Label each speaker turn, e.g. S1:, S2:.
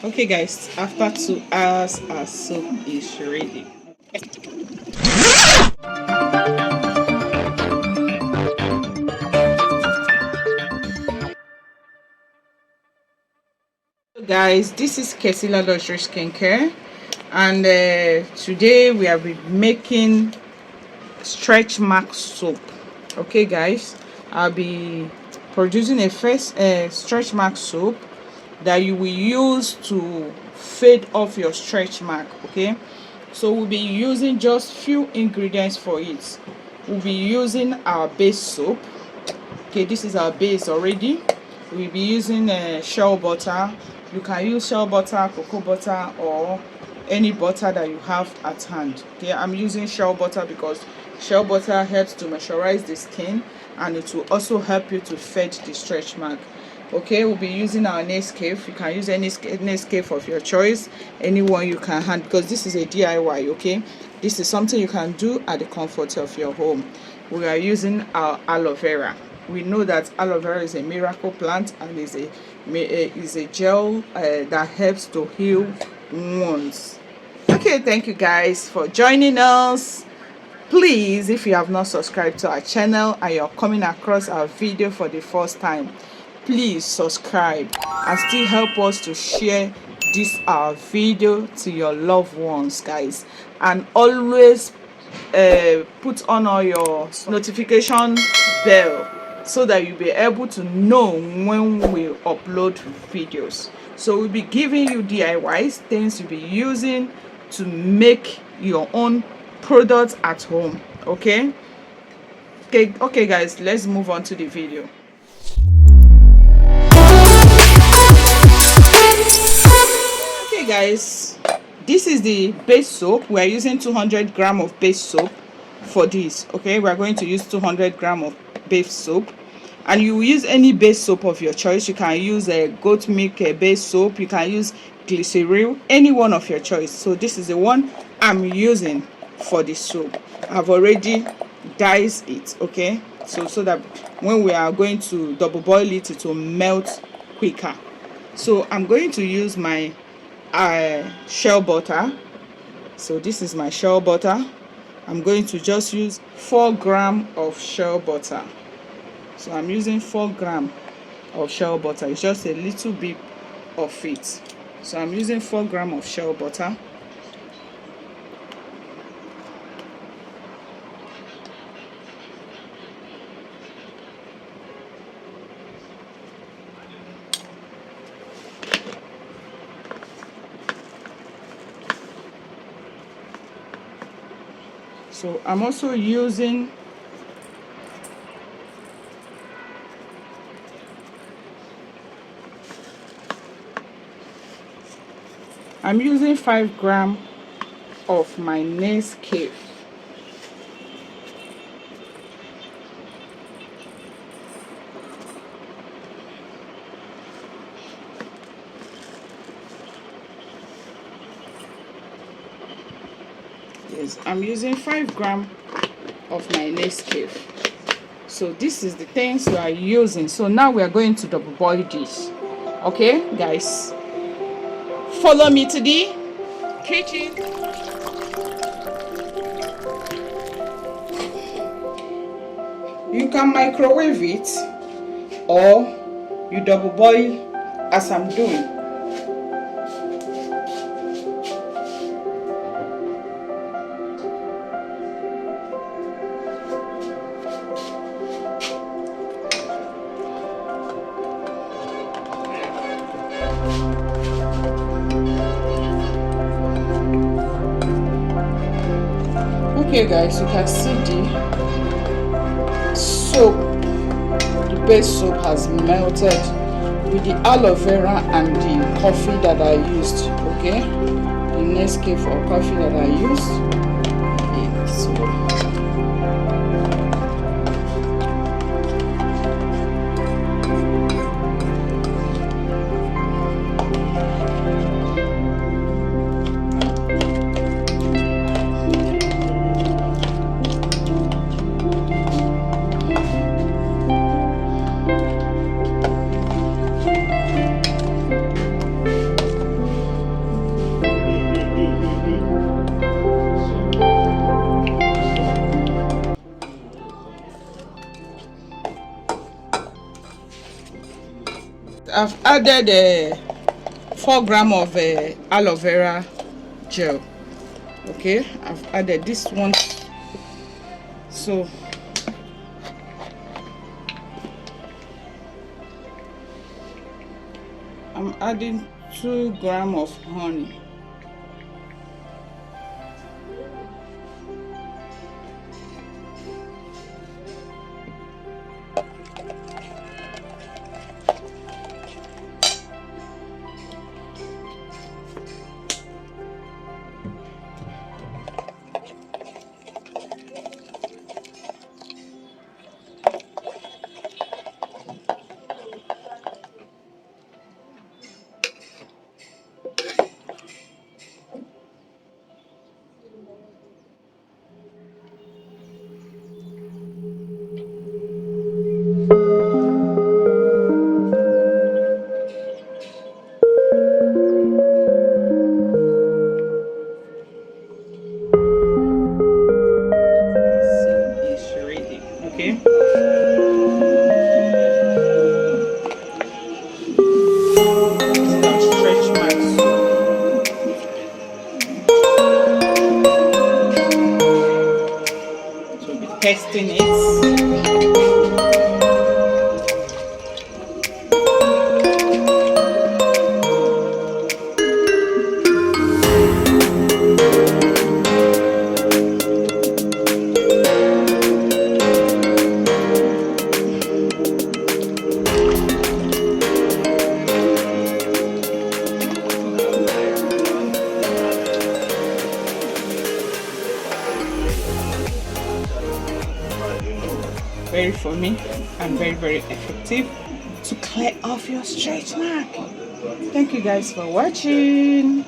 S1: Okay guys, after 2 hours our soap is ready. So guys, this is Kesila Luxury Skincare, and today we are making stretch mark soap. Okay guys, I'll be producing a first stretch mark soap that you will use to fade off your stretch mark. Okay, so we'll be using just few ingredients for it. We'll be using our base soap. Okay, this is our base already. We'll be using shell butter. You can use shell butter, cocoa butter, or any butter that you have at hand. Okay, I'm using shell butter because shell butter helps to moisturize the skin, and it will also help you to fade the stretch mark. Okay, we'll be using our Nescafe. You can use any Nescafe of your choice, anyone you can hand, because this is a DIY. Okay, this is something you can do at the comfort of your home. We are using our aloe vera. We know that aloe vera is a miracle plant and is a gel that helps to heal wounds. Okay, thank you guys for joining us. Please, if you have not subscribed to our channel and you're coming across our video for the first time, please subscribe and still help us to share this our video to your loved ones, guys, and always put on all your notification bell so that you'll be able to know when we upload videos. So we'll be giving you DIYs, things you'll be using to make your own products at home. Okay, guys, let's move on to the video. Okay guys, this is the base soap. We are using 200 gram of base soap for this. Okay, we are going to use 200 gram of base soap, and you will use any base soap of your choice. You can use a goat milk base soap, you can use glycerin, any one of your choice. So this is the one I'm using for the soap. I've already diced it. Okay, so that when we are going to double boil it, it will melt quicker. So I'm going to use my shell butter. So this is my shell butter. I'm going to just use 4 grams of shell butter. So I'm using 4 grams of shell butter. It's just a little bit of it. So I'm using 4 grams of shell butter. So I'm also using I'm using 5 grams of my Nescafe. Yes, I'm using 5 grams of my Nescafe. So this is the things we are using. So now we are going to double boil this. Okay guys, follow me to the kitchen. You can microwave it or you double boil as I'm doing. Okay guys, you can see the soap, the base soap has melted with the aloe vera and the coffee that I used. Okay, the Nescafe or coffee that I used. Okay, so added 4 grams of aloe vera gel. Okay, I've added this one. So I'm adding 2 grams of honey. Okay. Now stretch marks. So be testing it. Very foamy and very effective to clear off your stretch mark. Thank you guys for watching.